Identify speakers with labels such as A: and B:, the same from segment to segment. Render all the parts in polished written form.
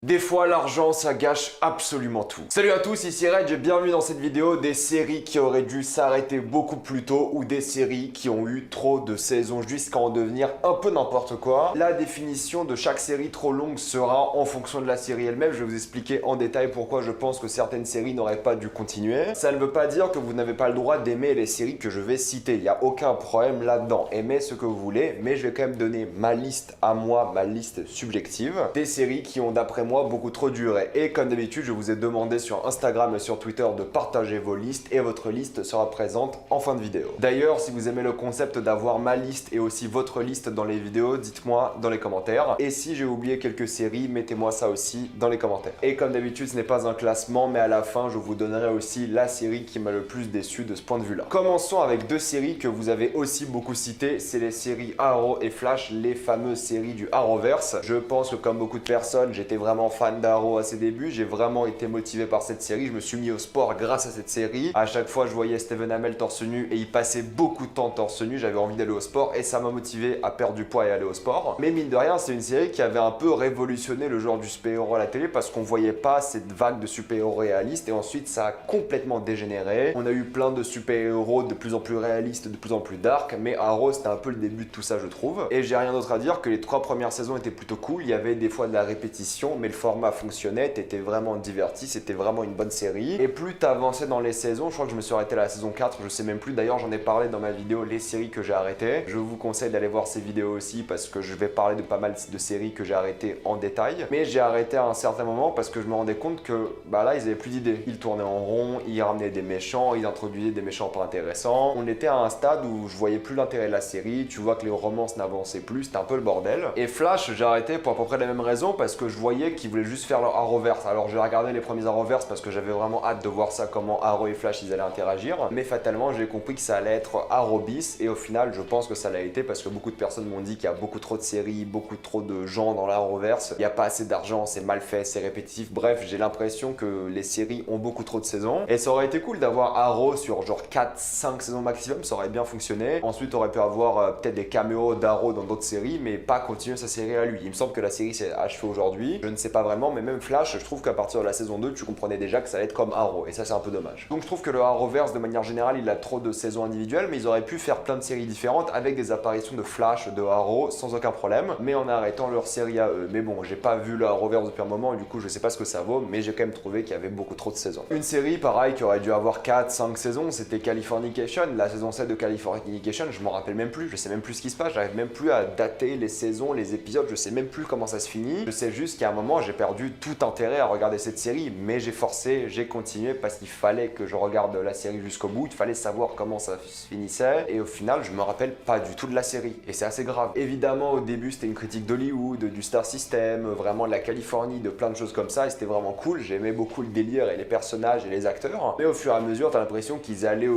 A: Des fois, l'argent, ça gâche absolument tout. Salut à tous, ici Reg et bienvenue dans cette vidéo des séries qui auraient dû s'arrêter beaucoup plus tôt ou des séries qui ont eu trop de saisons jusqu'à en devenir un peu n'importe quoi. La définition de chaque série trop longue sera en fonction de la série elle-même. Je vais vous expliquer en détail pourquoi je pense que certaines séries n'auraient pas dû continuer. Ça ne veut pas dire que vous n'avez pas le droit d'aimer les séries que je vais citer. Il n'y a aucun problème là-dedans. Aimez ce que vous voulez, mais je vais quand même donner ma liste à moi, ma liste subjective des séries qui ont d'après moi beaucoup trop duré. Et comme d'habitude, je vous ai demandé sur Instagram et sur Twitter de partager vos listes et votre liste sera présente en fin de vidéo. D'ailleurs, si vous aimez le concept d'avoir ma liste et aussi votre liste dans les vidéos, dites-moi dans les commentaires. Et si j'ai oublié quelques séries, mettez-moi ça aussi dans les commentaires. Et comme d'habitude, ce n'est pas un classement, mais à la fin, je vous donnerai aussi la série qui m'a le plus déçu de ce point de vue-là. Commençons avec deux séries que vous avez aussi beaucoup citées. C'est les séries Arrow et Flash, les fameuses séries du Arrowverse. Je pense que comme beaucoup de personnes, j'étais vraiment fan d'Arrow à ses débuts, j'ai vraiment été motivé par cette série, je me suis mis au sport grâce à cette série. À chaque fois je voyais Stephen Amell torse nu et il passait beaucoup de temps torse nu, j'avais envie d'aller au sport et ça m'a motivé à perdre du poids et aller au sport. Mais mine de rien, c'est une série qui avait un peu révolutionné le genre du super-héros à la télé parce qu'on voyait pas cette vague de super-héros réalistes et ensuite ça a complètement dégénéré. On a eu plein de super-héros de plus en plus réalistes, de plus en plus dark, mais Arrow c'était un peu le début de tout ça je trouve. Et j'ai rien d'autre à dire que les 3 premières saisons étaient plutôt cool, il y avait des fois de la répétition, mais le format fonctionnait, t'étais vraiment diverti, c'était vraiment une bonne série. Et plus t'avançais dans les saisons, je crois que je me suis arrêté à la saison 4, je sais même plus, d'ailleurs j'en ai parlé dans ma vidéo les séries que j'ai arrêtées. Je vous conseille d'aller voir ces vidéos aussi parce que je vais parler de pas mal de séries que j'ai arrêtées en détail. Mais j'ai arrêté à un certain moment parce que je me rendais compte que bah là ils avaient plus d'idées. Ils tournaient en rond, ils ramenaient des méchants, ils introduisaient des méchants pas intéressants. On était à un stade où je voyais plus l'intérêt de la série, tu vois que les romances n'avançaient plus, c'était un peu le bordel. Et Flash, j'ai arrêté pour à peu près les mêmes raisons parce que je voyais qu'ils voulaient juste faire leur Arrowverse. Alors j'ai regardé les premiers Arrowverse parce que j'avais vraiment hâte de voir ça, comment Arrow et Flash ils allaient interagir. Mais fatalement j'ai compris que ça allait être Arrow bis et au final je pense que ça l'a été parce que beaucoup de personnes m'ont dit qu'il y a beaucoup trop de séries, beaucoup trop de gens dans l'Arrowverse. Il n'y a pas assez d'argent, c'est mal fait, c'est répétitif. Bref, j'ai l'impression que les séries ont beaucoup trop de saisons. Et ça aurait été cool d'avoir Arrow sur genre 4-5 saisons maximum, ça aurait bien fonctionné. Ensuite on aurait pu avoir peut-être des caméos d'Arrow dans d'autres séries, mais pas continuer sa série à lui. Il me semble que la série s'est achevée aujourd'hui. Je ne sais pas vraiment, mais même Flash, je trouve qu'à partir de la saison 2, tu comprenais déjà que ça allait être comme Arrow, et ça c'est un peu dommage. Donc je trouve que le Arrowverse, de manière générale, il a trop de saisons individuelles, mais ils auraient pu faire plein de séries différentes avec des apparitions de Flash, de Arrow, sans aucun problème, mais en arrêtant leur série à eux. Mais bon, j'ai pas vu le Arrowverse depuis un moment, et du coup je sais pas ce que ça vaut, mais j'ai quand même trouvé qu'il y avait beaucoup trop de saisons. Une série, pareil, qui aurait dû avoir 4-5 saisons, c'était Californication. La saison 7 de Californication, je m'en rappelle même plus, je sais même plus ce qui se passe, j'arrive même plus à dater les saisons, les épisodes, je sais même plus comment ça se finit. Je sais juste qu'à un moment, j'ai perdu tout intérêt à regarder cette série, mais j'ai forcé, j'ai continué parce qu'il fallait que je regarde la série jusqu'au bout, il fallait savoir comment ça se finissait, et au final, je me rappelle pas du tout de la série, et c'est assez grave. Évidemment, au début, c'était une critique d'Hollywood, du Star System, vraiment de la Californie, de plein de choses comme ça, et c'était vraiment cool, j'aimais beaucoup le délire et les personnages et les acteurs, mais au fur et à mesure, t'as l'impression qu'ils allaient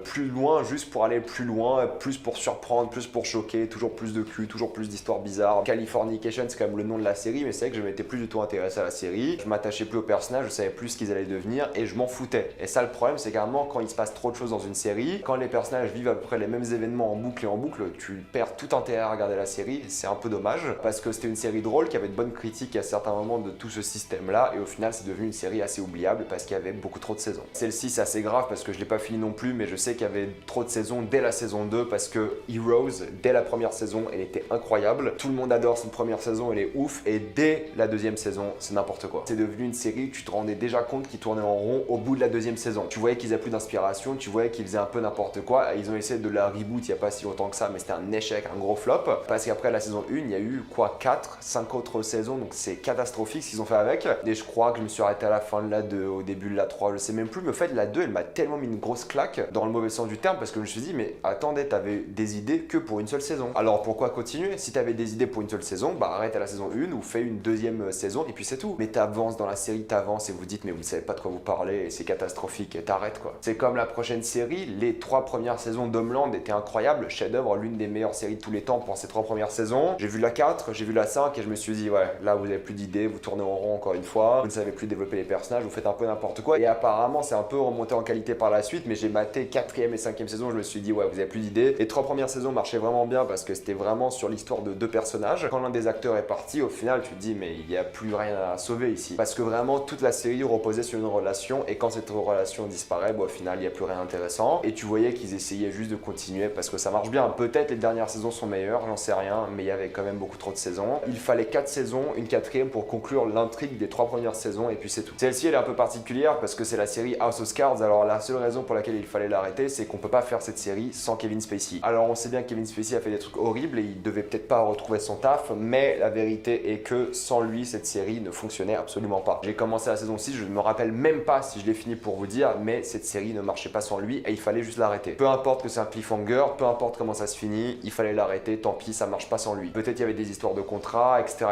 A: plus loin, juste pour aller plus loin, plus pour surprendre, plus pour choquer, toujours plus de cul, toujours plus d'histoires bizarres. Californication, c'est quand même le nom de la série, mais c'est vrai que je m'étais plus du tout intéressé à la série, je m'attachais plus aux personnages, je savais plus ce qu'ils allaient devenir et je m'en foutais. Et ça, le problème, c'est qu'à quand il se passe trop de choses dans une série, quand les personnages vivent à peu près les mêmes événements en boucle et en boucle, tu perds tout intérêt à regarder la série, et c'est un peu dommage parce que c'était une série drôle qui avait de bonnes critiques à certains moments de tout ce système-là, et au final, c'est devenu une série assez oubliable parce qu'il y avait beaucoup trop de saisons. Celle-ci, c'est assez grave parce que je l'ai pas fini non plus, mais je sais qu'il y avait trop de saisons dès la saison 2 parce que Heroes, dès la première saison, elle était incroyable. Tout le monde adore cette première saison, elle est ouf, et dès la deuxième saison, c'est n'importe quoi. C'est devenu une série, tu te rendais déjà compte qu'ils tournaient en rond au bout de la deuxième saison. Tu voyais qu'ils avaient plus d'inspiration, tu voyais qu'ils faisaient un peu n'importe quoi, et ils ont essayé de la reboot il y a pas si longtemps que ça, mais c'était un échec, un gros flop, parce qu'après la saison 1, il y a eu quoi, 4-5 autres saisons, donc c'est catastrophique ce qu'ils ont fait avec, et je crois que je me suis arrêté à la fin de la 2, au début de la 3, je sais même plus, mais au fait la 2, elle m'a tellement mis une grosse claque, dans le mauvais sens du terme, parce que je me suis dit, mais attendez, t'avais des idées que pour une seule saison. Alors pourquoi continuer? Si t'avais des idées pour une seule saison, bah arrête à la saison 1 ou fais une deuxième saison et puis c'est tout. Mais t'avances dans la série, t'avances et vous dites mais vous ne savez pas de quoi vous parlez et c'est catastrophique et t'arrêtes quoi. C'est comme la prochaine série, les 3 premières saisons d'Homeland étaient incroyables, chef-d'œuvre, l'une des meilleures séries de tous les temps pour ces 3 premières saisons. J'ai vu la 4, j'ai vu la 5 et je me suis dit ouais, là vous avez plus d'idées, vous tournez en rond encore une fois, vous ne savez plus développer les personnages, vous faites un peu n'importe quoi et apparemment c'est un peu remonté en qualité par la suite, mais j'ai maté 4e et 5e saison, je me suis dit ouais, vous avez plus d'idées. Les 3 premières saisons marchaient vraiment bien parce que c'était vraiment sur l'histoire de 2 personnages. Quand l'un des acteurs est parti, au final tu te dis mais il y a plus rien à sauver ici. Parce que vraiment, toute la série reposait sur une relation, et quand cette relation disparaît, au final, il n'y a plus rien d'intéressant. Et tu voyais qu'ils essayaient juste de continuer parce que ça marche bien. Peut-être les dernières saisons sont meilleures, j'en sais rien, mais il y avait quand même beaucoup trop de saisons. Il fallait 4 saisons, une quatrième pour conclure l'intrigue des 3 premières saisons, et puis c'est tout. Celle-ci, elle est un peu particulière parce que c'est la série House of Cards. Alors la seule raison pour laquelle il fallait l'arrêter, c'est qu'on peut pas faire cette série sans Kevin Spacey. Alors on sait bien que Kevin Spacey a fait des trucs horribles et il devait peut-être pas retrouver son taf, mais la vérité est que sans lui, cette série ne fonctionnait absolument pas. J'ai commencé la saison 6, je ne me rappelle même pas si je l'ai fini pour vous dire, mais cette série ne marchait pas sans lui et il fallait juste l'arrêter. Peu importe que c'est un cliffhanger, peu importe comment ça se finit, il fallait l'arrêter, tant pis, ça marche pas sans lui. Peut-être il y avait des histoires de contrats, etc.,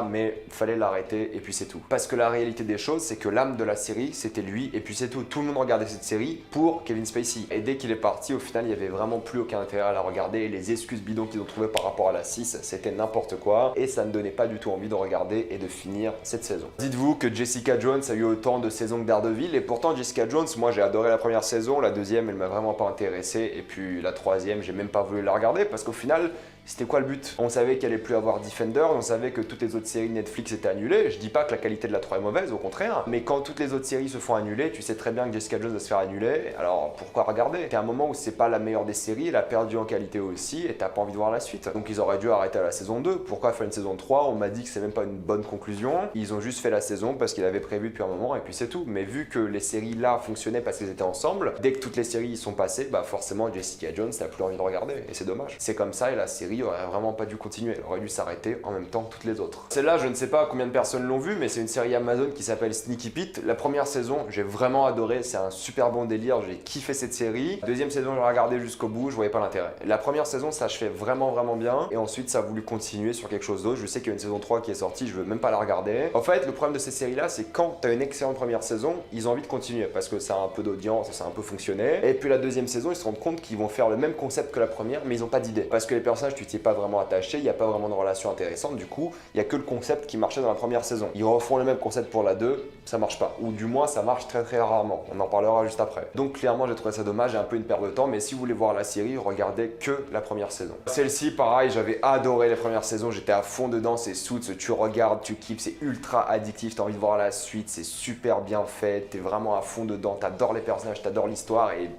A: mais il fallait l'arrêter et puis c'est tout. Parce que la réalité des choses, c'est que l'âme de la série, c'était lui et puis c'est tout. Tout le monde regardait cette série pour Kevin Spacey. Et dès qu'il est parti, au final, il y avait vraiment plus aucun intérêt à la regarder. Les excuses bidons qu'ils ont trouvées par rapport à la 6, c'était n'importe quoi et ça ne donnait pas du tout envie de regarder et de finir cette saison. Dites-vous que Jessica Jones a eu autant de saisons que Daredevil et pourtant Jessica Jones, moi j'ai adoré la première saison, la deuxième elle m'a vraiment pas intéressé et puis la troisième j'ai même pas voulu la regarder parce qu'au final c'était quoi le but? On savait qu'il allait plus avoir Defender, on savait que toutes les autres séries Netflix étaient annulées. Je dis pas que la qualité de la 3 est mauvaise, au contraire. Mais quand toutes les autres séries se font annuler, tu sais très bien que Jessica Jones va se faire annuler. Alors pourquoi regarder? T'es à un moment où c'est pas la meilleure des séries, elle a perdu en qualité aussi et t'as pas envie de voir la suite. Donc ils auraient dû arrêter à la saison 2. Pourquoi faire une saison 3? On m'a dit que c'est même pas une bonne conclusion. Ils ont juste fait la saison parce qu'ils avaient prévu depuis un moment et puis c'est tout. Mais vu que les séries là fonctionnaient parce qu'elles étaient ensemble, dès que toutes les séries y sont passées, bah forcément Jessica Jones t'as plus envie de regarder et c'est dommage. C'est comme ça et la série aurait vraiment pas dû continuer, elle aurait dû s'arrêter en même temps que toutes les autres. Celle-là, je ne sais pas combien de personnes l'ont vue, mais c'est une série Amazon qui s'appelle Sneaky Pete. La première saison, j'ai vraiment adoré, c'est un super bon délire, j'ai kiffé cette série. Deuxième saison, j'ai regardé jusqu'au bout, je voyais pas l'intérêt. La première saison, ça achevait vraiment bien, et ensuite ça a voulu continuer sur quelque chose d'autre. Je sais qu'il y a une saison 3 qui est sortie, je veux même pas la regarder. En fait, le problème de ces séries-là, c'est quand t'as une excellente première saison, ils ont envie de continuer, parce que ça a un peu d'audience, ça a un peu fonctionné. Et puis la deuxième saison, ils se rendent compte qu'ils vont faire le même concept que la première, mais ils ont pas d'idée. Parce que les personnages, tu t'y es pas vraiment attaché, il n'y a pas vraiment de relation intéressante, du coup, il n'y a que le concept qui marchait dans la première saison. Ils refont le même concept pour la 2, ça marche pas. Ou du moins, ça marche très rarement. On en parlera juste après. Donc clairement, j'ai trouvé ça dommage et un peu une perte de temps, mais si vous voulez voir la série, regardez que la première saison. Celle-ci, pareil, j'avais adoré les premières saisons, j'étais à fond dedans, c'est Suits, tu regardes, tu kiffes, c'est ultra addictif, t'as envie de voir la suite, c'est super bien fait, t'es vraiment à fond dedans, t'adores les personnages, t'adores l'histoire et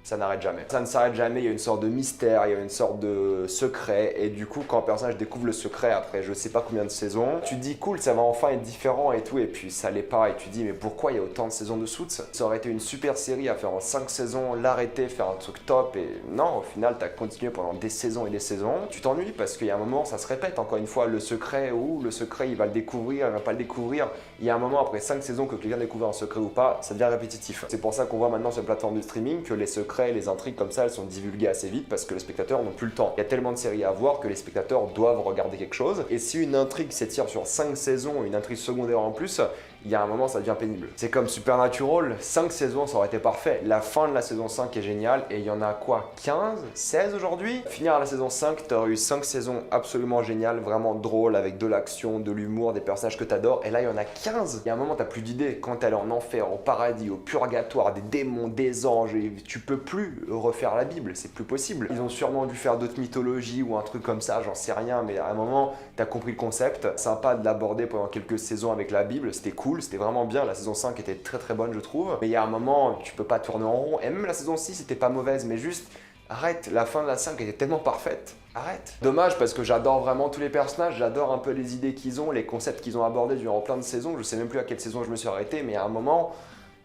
A: ça n'arrête jamais. Ça ne s'arrête jamais, il y a une sorte de mystère, il y a une sorte de secret et du coup quand un personnage découvre le secret après je sais pas combien de saisons, tu te dis cool, ça va enfin être différent et tout et puis ça l'est pas et tu te dis mais pourquoi il y a autant de saisons de Suits? Ça aurait été une super série à faire en 5 saisons, l'arrêter, faire un truc top et non, au final t'as continué pendant des saisons et des saisons. Tu t'ennuies parce qu'il y a un moment ça se répète encore une fois, le secret il va le découvrir, il va pas le découvrir. Il y a un moment après 5 saisons que quelqu'un découvre un secret ou pas, ça devient répétitif. C'est pour ça qu'on voit maintenant sur les plateformes de streaming que les secrets, les intrigues comme ça, elles sont divulguées assez vite parce que les spectateurs n'ont plus le temps. Il y a tellement de séries à voir que les spectateurs doivent regarder quelque chose. Et si une intrigue s'étire sur 5 saisons, une intrigue secondaire en plus, il y a un moment ça devient pénible. C'est comme Supernatural, 5 saisons ça aurait été parfait. La fin de la saison 5 est géniale et il y en a quoi, 15, 16 aujourd'hui? Finir la saison 5, tu aurais eu 5 saisons absolument géniales, vraiment drôles, avec de l'action, de l'humour, des personnages que tu adores. Et là il y en a 15. Il y a un moment t'as plus d'idées. Quand t'es allé en enfer, au paradis, au purgatoire, des démons, des anges, et tu peux plus refaire la Bible, c'est plus possible. Ils ont sûrement dû faire d'autres mythologies ou un truc comme ça, j'en sais rien, mais à un moment t'as compris le concept. Sympa de l'aborder pendant quelques saisons avec la Bible, c'était cool. C'était vraiment bien, la saison 5 était très bonne je trouve, mais il y a un moment tu peux pas tourner en rond, et même la saison 6 était pas mauvaise, mais juste arrête, la fin de la 5 était tellement parfaite, arrête. Dommage parce que j'adore vraiment tous les personnages, j'adore un peu les idées qu'ils ont, les concepts qu'ils ont abordés durant plein de saisons, je sais même plus à quelle saison je me suis arrêté, mais à un moment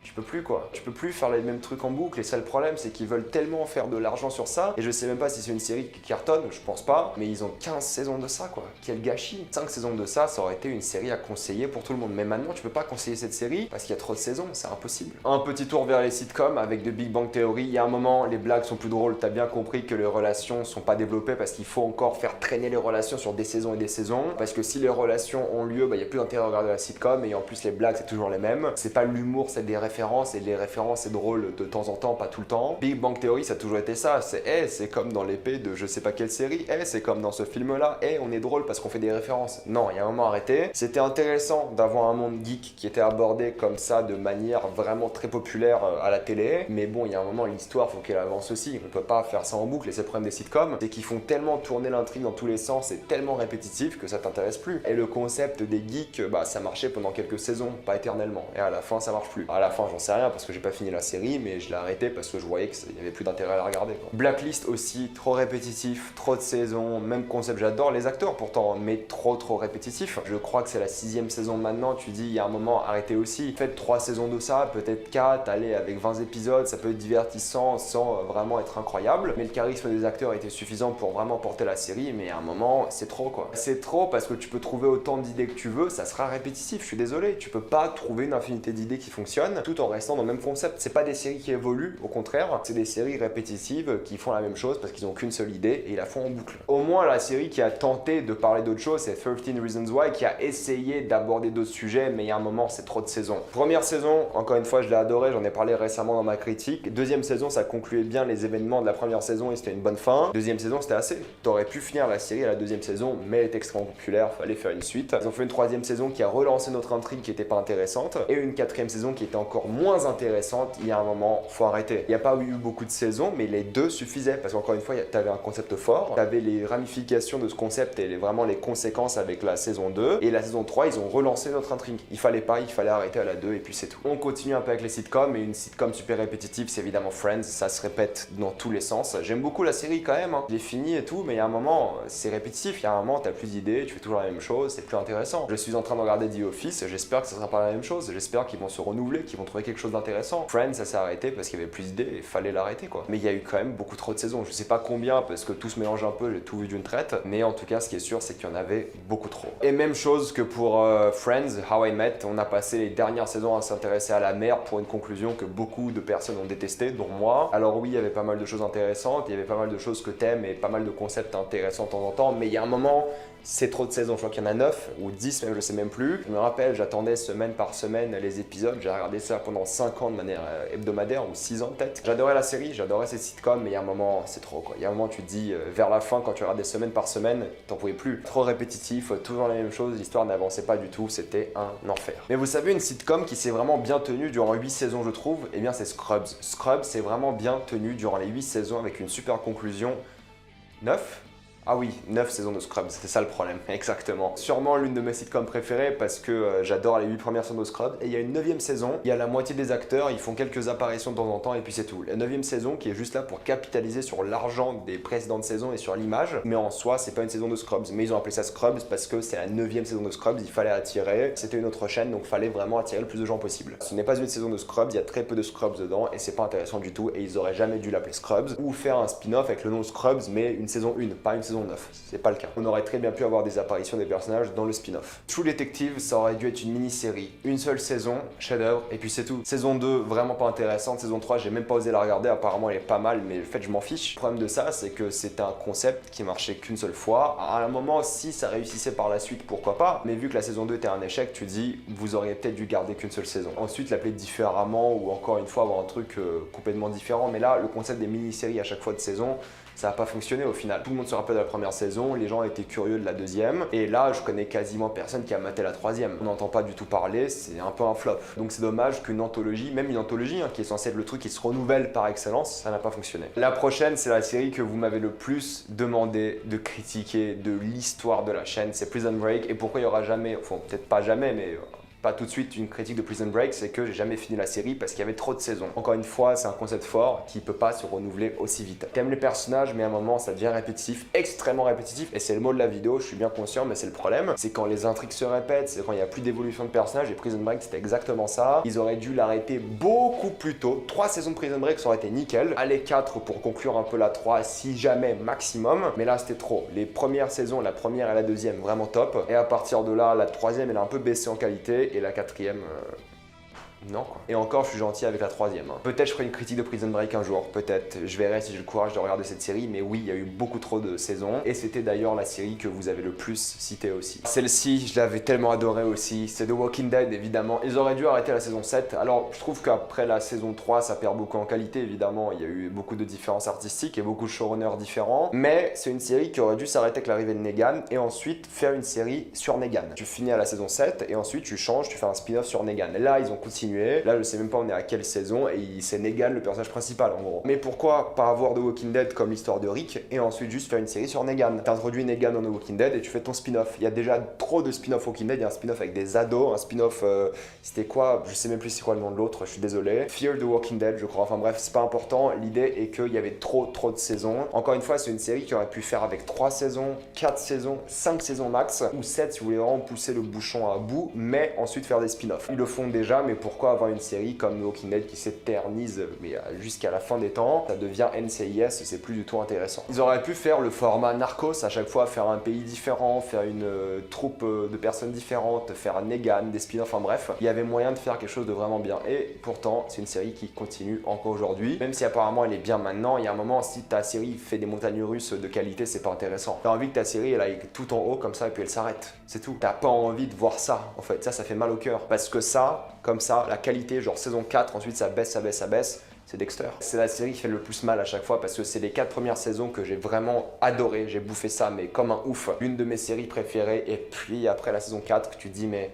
A: tu peux plus quoi, tu peux plus faire les mêmes trucs en boucle et ça le problème c'est qu'ils veulent tellement faire de l'argent sur ça et je sais même pas si c'est une série qui cartonne, je pense pas, mais ils ont 15 saisons de ça quoi, quel gâchis. 5 saisons de ça, ça aurait été une série à conseiller pour tout le monde, mais maintenant tu peux pas conseiller cette série parce qu'il y a trop de saisons, c'est impossible. Un petit tour vers les sitcoms avec The Big Bang Theory, il y a un moment les blagues sont plus drôles, t'as bien compris que les relations sont pas développées parce qu'il faut encore faire traîner les relations sur des saisons et des saisons, parce que si les relations ont lieu, il y a plus d'intérêt à regarder la sitcom et en plus les blagues c'est toujours les mêmes, c'est pas l'humour, c'est des références références, et les références c'est drôle de temps en temps, pas tout le temps. Big Bang Theory ça a toujours été ça, c'est comme dans l'épée de je sais pas quelle série, c'est comme dans ce film là, on est drôle parce qu'on fait des références. Non, il y a un moment arrêté. C'était intéressant d'avoir un monde geek qui était abordé comme ça de manière vraiment très populaire à la télé, mais bon, il y a un moment, l'histoire faut qu'elle avance aussi, on peut pas faire ça en boucle, et c'est le problème des sitcoms, c'est qu'ils font tellement tourner l'intrigue dans tous les sens, c'est tellement répétitif que ça t'intéresse plus. Et le concept des geeks, bah ça marchait pendant quelques saisons, pas éternellement, et à la fin ça marche plus. À la fin j'en sais rien parce que j'ai pas fini la série, mais je l'ai arrêté parce que je voyais qu'il y avait plus d'intérêt à la regarder, quoi. Blacklist aussi, trop répétitif, trop de saisons, même concept, j'adore les acteurs pourtant, mais trop répétitif. Je crois que c'est la 6e saison maintenant, tu dis il y a un moment arrêtez aussi, faites 3 saisons de ça, peut-être 4, allez avec 20 épisodes, ça peut être divertissant sans vraiment être incroyable, mais le charisme des acteurs était suffisant pour vraiment porter la série, mais à un moment c'est trop quoi. C'est trop parce que tu peux trouver autant d'idées que tu veux, ça sera répétitif, je suis désolé, tu peux pas trouver une infinité d'idées qui fonctionnent tout en restant dans le même concept. C'est pas des séries qui évoluent, au contraire, c'est des séries répétitives qui font la même chose parce qu'ils ont qu'une seule idée et ils la font en boucle. Au moins la série qui a tenté de parler d'autre chose, c'est 13 Reasons Why, qui a essayé d'aborder d'autres sujets, mais il y a un moment c'est trop de saisons. Première saison, encore une fois je l'ai adoré, j'en ai parlé récemment dans ma critique. Deuxième saison, ça concluait bien les événements de la première saison et c'était une bonne fin. Deuxième saison, c'était assez. T'aurais pu finir la série à la deuxième saison, mais elle est extrêmement populaire, fallait faire une suite. Ils ont fait une troisième saison qui a relancé notre intrigue qui était pas intéressante, et une quatrième saison qui était encore moins intéressante. Il y a un moment, faut arrêter. Il n'y a pas eu beaucoup de saisons, mais les deux suffisaient, parce qu'encore une fois, t'avais un concept fort, t'avais les ramifications de ce concept et vraiment les conséquences avec la saison 2, et la saison 3, ils ont relancé notre intrigue. Il fallait arrêter à la 2 et puis c'est tout. On continue un peu avec les sitcoms, et une sitcom super répétitive, c'est évidemment Friends, ça se répète dans tous les sens. J'aime beaucoup la série quand même, hein. Je l'ai fini et tout, mais il y a un moment, c'est répétitif, il y a un moment, t'as plus d'idées, tu fais toujours la même chose, c'est plus intéressant. Je suis en train de regarder The Office, j'espère que ça sera pas la même chose, j'espère qu'ils vont se renouveler, qu'ils vont trouver quelque chose d'intéressant. Friends, ça s'est arrêté parce qu'il y avait plus d'idées et il fallait l'arrêter quoi. Mais il y a eu quand même beaucoup trop de saisons, je sais pas combien parce que tout se mélange un peu, j'ai tout vu d'une traite, mais en tout cas, ce qui est sûr, c'est qu'il y en avait beaucoup trop. Et même chose que pour Friends, How I Met, on a passé les dernières saisons à s'intéresser à la mer pour une conclusion que beaucoup de personnes ont détestée, dont moi. Alors oui, il y avait pas mal de choses intéressantes, il y avait pas mal de choses que t'aimes et pas mal de concepts intéressants de temps en temps, mais il y a un moment, c'est trop de saisons, je crois qu'il y en a 9 ou 10 même, je sais même plus. Je me rappelle, j'attendais semaine par semaine les épisodes, j'ai regardé ça pendant 5 ans de manière hebdomadaire, ou 6 ans peut-être. J'adorais la série, j'adorais ces sitcoms, mais il y a un moment, c'est trop quoi. Il y a un moment, tu te dis, vers la fin, quand tu regardais semaine par semaine, t'en pouvais plus. Trop répétitif, toujours la même chose, l'histoire n'avançait pas du tout, c'était un enfer. Mais vous savez, une sitcom qui s'est vraiment bien tenue durant 8 saisons, je trouve, eh bien c'est Scrubs. Scrubs s'est vraiment bien tenu durant les 8 saisons avec une super conclusion. 9 ? Ah oui, 9 saisons de Scrubs, c'était ça le problème, exactement. Sûrement l'une de mes sitcoms préférées parce que j'adore les 8 premières saisons de Scrubs. Et il y a une 9e saison, il y a la moitié des acteurs, ils font quelques apparitions de temps en temps et puis c'est tout. La 9e saison qui est juste là pour capitaliser sur l'argent des précédentes saisons et sur l'image. Mais en soi, c'est pas une saison de Scrubs. Mais ils ont appelé ça Scrubs parce que c'est la 9e saison de Scrubs, il fallait attirer. C'était une autre chaîne, donc il fallait vraiment attirer le plus de gens possible. Ce n'est pas une saison de Scrubs, il y a très peu de Scrubs dedans et c'est pas intéressant du tout. Et ils auraient jamais dû l'appeler Scrubs ou faire un spin-off avec le nom Scrubs, mais une saison 1, pas une saison 9. C'est pas le cas. On aurait très bien pu avoir des apparitions des personnages dans le spin-off. True Detective, ça aurait dû être une mini-série. Une seule saison, chef-d'œuvre, et puis c'est tout. Saison 2, vraiment pas intéressante. Saison 3, j'ai même pas osé la regarder, apparemment elle est pas mal, mais le fait, je m'en fiche. Le problème de ça, c'est que c'était un concept qui marchait qu'une seule fois. À un moment, si ça réussissait par la suite, pourquoi pas. Mais vu que la saison 2 était un échec, tu te dis, vous auriez peut-être dû garder qu'une seule saison. Ensuite, l'appeler différemment, ou encore une fois, avoir un truc complètement différent. Mais là, le concept des mini-séries à chaque fois de saison, ça n'a pas fonctionné au final. Tout le monde se rappelle de la première saison, les gens étaient curieux de la deuxième, et là je connais quasiment personne qui a maté la troisième. On n'entend pas du tout parler, c'est un peu un flop. Donc c'est dommage qu'une anthologie, même une anthologie qui est censée être le truc qui se renouvelle par excellence, ça n'a pas fonctionné. La prochaine, c'est la série que vous m'avez le plus demandé de critiquer de l'histoire de la chaîne, c'est Prison Break. Et pourquoi il n'y aura jamais, enfin peut-être pas jamais, mais pas tout de suite une critique de Prison Break, c'est que j'ai jamais fini la série parce qu'il y avait trop de saisons. Encore une fois, c'est un concept fort qui peut pas se renouveler aussi vite. T'aimes les personnages, mais à un moment ça devient répétitif, extrêmement répétitif, et c'est le mot de la vidéo, je suis bien conscient, mais c'est le problème. C'est quand les intrigues se répètent, c'est quand il n'y a plus d'évolution de personnages, et Prison Break c'était exactement ça. Ils auraient dû l'arrêter beaucoup plus tôt. 3 saisons de Prison Break, ça aurait été nickel. Allez, 4 pour conclure un peu la 3, si jamais maximum, mais là c'était trop. Les premières saisons, la première et la deuxième, vraiment top, et à partir de là, la troisième elle a un peu baissé en qualité, et la quatrième, non quoi. Et encore, je suis gentil avec la troisième. Hein. Peut-être je ferai une critique de Prison Break un jour, peut-être. Je verrai si j'ai le courage de regarder cette série, mais oui, il y a eu beaucoup trop de saisons. Et c'était d'ailleurs la série que vous avez le plus citée aussi. Celle-ci, je l'avais tellement adorée aussi. C'est The Walking Dead, évidemment. Ils auraient dû arrêter la saison 7. Alors, je trouve qu'après la saison 3, ça perd beaucoup en qualité, évidemment. Il y a eu beaucoup de différences artistiques et beaucoup de showrunners différents. Mais c'est une série qui aurait dû s'arrêter avec l'arrivée de Negan et ensuite faire une série sur Negan. Tu finis à la saison 7 et ensuite tu changes, tu fais un spin-off sur Negan. Là, ils ont continué. Là, je sais même pas on est à quelle saison et c'est Negan le personnage principal en gros. Mais pourquoi pas avoir The Walking Dead comme l'histoire de Rick et ensuite juste faire une série sur Negan? T'introduis Negan dans The Walking Dead et tu fais ton spin-off. Il y a déjà trop de spin-off Walking Dead. Il y a un spin-off avec des ados, un spin-off, c'était quoi? Je sais même plus c'est quoi le nom de l'autre, je suis désolé. Fear the Walking Dead, je crois. Enfin bref, c'est pas important. L'idée est qu'il y avait trop de saisons. Encore une fois, c'est une série qui aurait pu faire avec 3 saisons, 4 saisons, 5 saisons max, ou 7 si vous voulez vraiment pousser le bouchon à bout, mais ensuite faire des spin-offs. Ils le font déjà, mais pourquoi avoir une série comme The Walking Dead qui s'éternise jusqu'à la fin des temps? Ça devient NCIS, c'est plus du tout intéressant. Ils auraient pu faire le format Narcos, à chaque fois faire un pays différent, faire une troupe de personnes différentes, faire un Negan, des spin-offs, enfin bref. Il y avait moyen de faire quelque chose de vraiment bien. Et pourtant, c'est une série qui continue encore aujourd'hui. Même si apparemment elle est bien maintenant, il y a un moment, si ta série fait des montagnes russes de qualité, c'est pas intéressant. T'as envie que ta série elle aille tout en haut comme ça et puis elle s'arrête. C'est tout. T'as pas envie de voir ça en fait. Ça fait mal au cœur. Parce que ça, comme ça, la qualité, genre saison 4, ensuite ça baisse, ça baisse, ça baisse. C'est Dexter. C'est la série qui fait le plus mal à chaque fois parce que c'est les 4 premières saisons que j'ai vraiment adoré. J'ai bouffé ça, mais comme un ouf. Une de mes séries préférées. Et puis après la saison 4, tu te dis, mais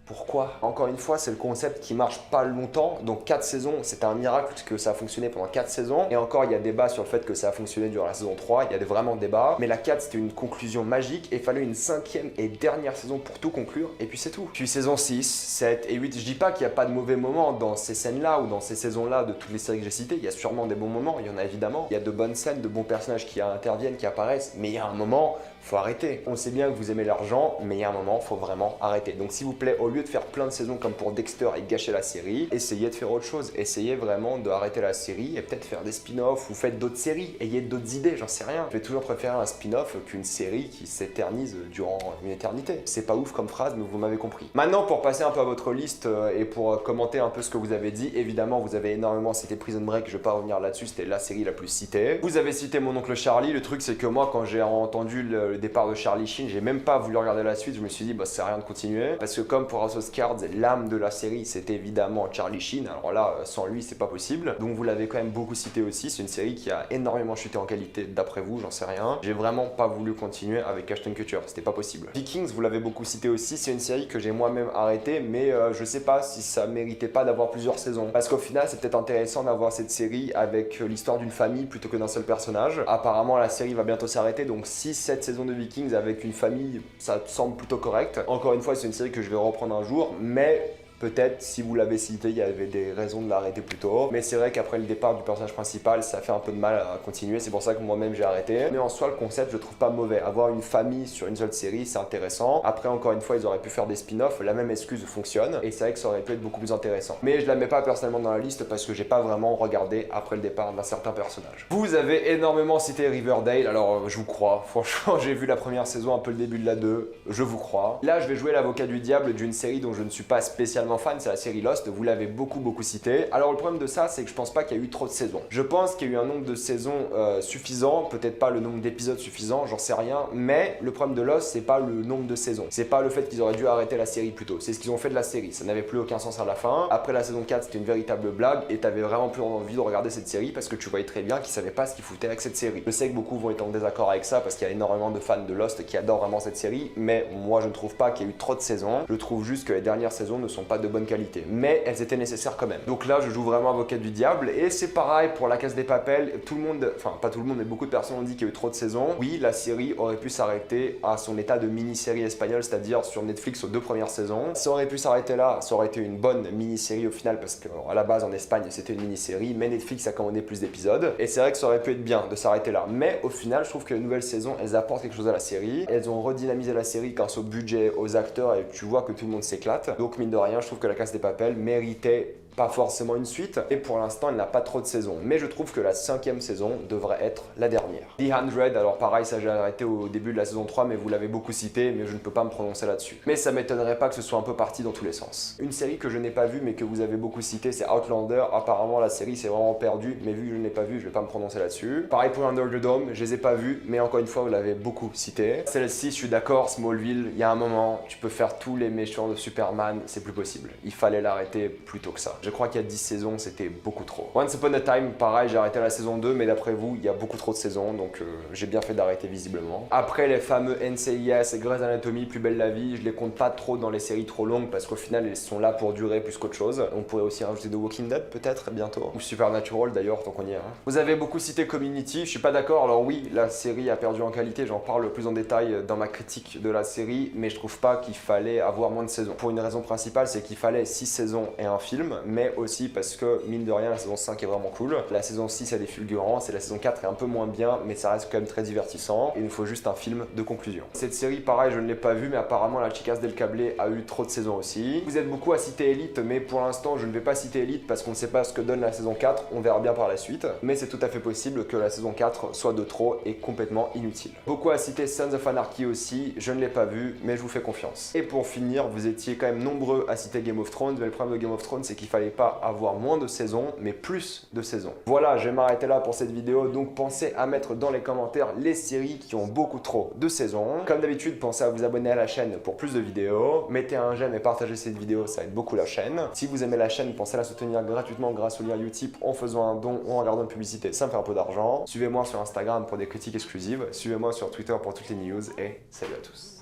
A: pourquoi? Encore une fois, c'est le concept qui marche pas longtemps. Donc 4 saisons, c'était un miracle que ça a fonctionné pendant 4 saisons. Et encore, il y a débat sur le fait que ça a fonctionné durant la saison 3. Il y a vraiment débat. Mais la 4, c'était une conclusion magique. Et il fallait une 5e et dernière saison pour tout conclure. Et puis c'est tout. Puis saison 6, 7 et 8. Je dis pas qu'il n'y a pas de mauvais moments dans ces scènes-là ou dans ces saisons-là de toutes les séries que j'ai citées. Il y a sûrement des bons moments. Il y en a évidemment. Il y a de bonnes scènes, de bons personnages qui interviennent, qui apparaissent. Mais il y a un moment, faut arrêter. On sait bien que vous aimez l'argent, mais il y a un moment, faut vraiment arrêter. Donc s'il vous plaît, au lieu de faire plein de saisons comme pour Dexter et gâcher la série, essayez de faire autre chose. Essayez vraiment d'arrêter la série et peut-être faire des spin-offs ou faites d'autres séries. Ayez d'autres idées, j'en sais rien. Je vais toujours préférer un spin-off qu'une série qui s'éternise durant une éternité. C'est pas ouf comme phrase, mais vous m'avez compris. Maintenant, pour passer un peu à votre liste et pour commenter un peu ce que vous avez dit, évidemment, vous avez énormément cité Prison Break, je vais pas revenir là-dessus, c'était la série la plus citée. Vous avez cité Mon oncle Charlie. Le truc, c'est que moi, quand j'ai entendu le départ de Charlie Sheen, j'ai même pas voulu regarder la suite. Je me suis dit, bah, ça sert à rien de continuer. Parce que comme pour House of Cards, l'âme de la série, c'était évidemment Charlie Sheen. Alors là, sans lui, c'est pas possible. Donc vous l'avez quand même beaucoup cité aussi. C'est une série qui a énormément chuté en qualité, d'après vous, j'en sais rien. J'ai vraiment pas voulu continuer avec Ashton Kutcher. C'était pas possible. Vikings, vous l'avez beaucoup cité aussi. C'est une série que j'ai moi-même arrêtée, mais je sais pas si ça méritait pas d'avoir plusieurs saisons. Parce qu'au final, c'est peut-être intéressant d'avoir cette série avec l'histoire d'une famille plutôt que d'un seul personnage. Apparemment, la série va bientôt s'arrêter. Donc 6-7 saisons de Vikings avec une famille, ça semble plutôt correct. Encore une fois, c'est une série que je vais reprendre un jour, mais peut-être, si vous l'avez cité, il y avait des raisons de l'arrêter plus tôt. Mais c'est vrai qu'après le départ du personnage principal, ça fait un peu de mal à continuer. C'est pour ça que moi-même j'ai arrêté. Mais en soi, le concept, je le trouve pas mauvais. Avoir une famille sur une seule série, c'est intéressant. Après, encore une fois, ils auraient pu faire des spin-offs. La même excuse fonctionne. Et c'est vrai que ça aurait pu être beaucoup plus intéressant. Mais je la mets pas personnellement dans la liste parce que j'ai pas vraiment regardé après le départ d'un certain personnage. Vous avez énormément cité Riverdale. Alors, je vous crois. Franchement, j'ai vu la première saison, un peu le début de la 2. Je vous crois. Là, je vais jouer l'avocat du diable d'une série dont je ne suis pas spécialement fan, c'est la série Lost, vous l'avez beaucoup cité. Alors le problème de ça, c'est que je pense pas qu'il y a eu trop de saisons. Je pense qu'il y a eu un nombre de saisons suffisant, peut-être pas le nombre d'épisodes suffisant, j'en sais rien, mais le problème de Lost, c'est pas le nombre de saisons. C'est pas le fait qu'ils auraient dû arrêter la série plus tôt, c'est ce qu'ils ont fait de la série. Ça n'avait plus aucun sens à la fin. Après la saison 4, c'était une véritable blague et t'avais vraiment plus envie de regarder cette série parce que tu voyais très bien qu'ils savaient pas ce qu'ils foutaient avec cette série. Je sais que beaucoup vont être en désaccord avec ça parce qu'il y a énormément de fans de Lost qui adorent vraiment cette série, mais moi je ne trouve pas qu'il y a eu trop de saisons. Je trouve juste que les dernières saisons ne sont pas de bonne qualité. Mais elles étaient nécessaires quand même. Donc là, je joue vraiment avocat du diable. Et c'est pareil pour La Casa de Papel. Tout le monde, enfin pas tout le monde, mais beaucoup de personnes ont dit qu'il y a eu trop de saisons. Oui, la série aurait pu s'arrêter à son état de mini-série espagnole, c'est-à-dire sur Netflix aux 2 premières saisons. Ça aurait pu s'arrêter là, ça aurait été une bonne mini-série au final, parce qu'à la base en Espagne c'était une mini-série, mais Netflix a commandé plus d'épisodes. Et c'est vrai que ça aurait pu être bien de s'arrêter là. Mais au final, je trouve que les nouvelles saisons, elles apportent quelque chose à la série. Elles ont redynamisé la série grâce au budget, aux acteurs, et tu vois que tout le monde s'éclate. Donc mine de rien, je trouve que La Casa de Papel méritait pas forcément une suite, et pour l'instant elle n'a pas trop de saisons, mais je trouve que la 5e saison devrait être la dernière. The 100, alors pareil, ça j'ai arrêté au début de la saison 3, mais vous l'avez beaucoup cité, mais je ne peux pas me prononcer là-dessus. Mais ça m'étonnerait pas que ce soit un peu parti dans tous les sens. Une série que je n'ai pas vue, mais que vous avez beaucoup cité, c'est Outlander. Apparemment la série s'est vraiment perdue, mais vu que je ne l'ai pas vue, je vais pas me prononcer là-dessus. Pareil pour Under the Dome, je les ai pas vus, mais encore une fois, vous l'avez beaucoup cité. Celle-ci, je suis d'accord, Smallville, il y a un moment, tu peux faire tous les méchants de Superman, c'est plus possible. Il fallait l'arrêter plus tôt que ça. Je crois qu'il y a 10 saisons, c'était beaucoup trop. Once Upon a Time, pareil, j'ai arrêté la saison 2, mais d'après vous, il y a beaucoup trop de saisons, donc j'ai bien fait d'arrêter visiblement. Après, les fameux NCIS et Grey's Anatomy, Plus belle la vie, je les compte pas trop dans les séries trop longues parce qu'au final, elles sont là pour durer plus qu'autre chose. On pourrait aussi rajouter The Walking Dead peut-être bientôt, ou Supernatural d'ailleurs, tant qu'on y est. Vous avez beaucoup cité Community, je suis pas d'accord. Alors oui, la série a perdu en qualité, j'en parle plus en détail dans ma critique de la série, mais je trouve pas qu'il fallait avoir moins de saisons. Pour une raison principale, c'est qu'il fallait 6 saisons et un film, mais aussi parce que, mine de rien, la saison 5 est vraiment cool. La saison 6 a des fulgurances et la saison 4 est un peu moins bien, mais ça reste quand même très divertissant. Il nous faut juste un film de conclusion. Cette série, pareil, je ne l'ai pas vue, mais apparemment la Chicas del Cable a eu trop de saisons aussi. Vous êtes beaucoup à citer Elite, mais pour l'instant, je ne vais pas citer Elite parce qu'on ne sait pas ce que donne la saison 4, on verra bien par la suite. Mais c'est tout à fait possible que la saison 4 soit de trop et complètement inutile. Beaucoup à citer Sons of Anarchy aussi, je ne l'ai pas vu, mais je vous fais confiance. Et pour finir, vous étiez quand même nombreux à citer Game of Thrones, mais le problème de Game of Thrones, c'est qu'il fallait pas avoir moins de saisons, mais plus de saisons. Voilà, je vais m'arrêter là pour cette vidéo, donc pensez à mettre dans les commentaires les séries qui ont beaucoup trop de saisons. Comme d'habitude, pensez à vous abonner à la chaîne pour plus de vidéos. Mettez un j'aime et partagez cette vidéo, ça aide beaucoup la chaîne. Si vous aimez la chaîne, pensez à la soutenir gratuitement grâce au lien Utip en faisant un don ou en regardant une publicité, ça me fait un peu d'argent. Suivez-moi sur Instagram pour des critiques exclusives, suivez-moi sur Twitter pour toutes les news et salut à tous.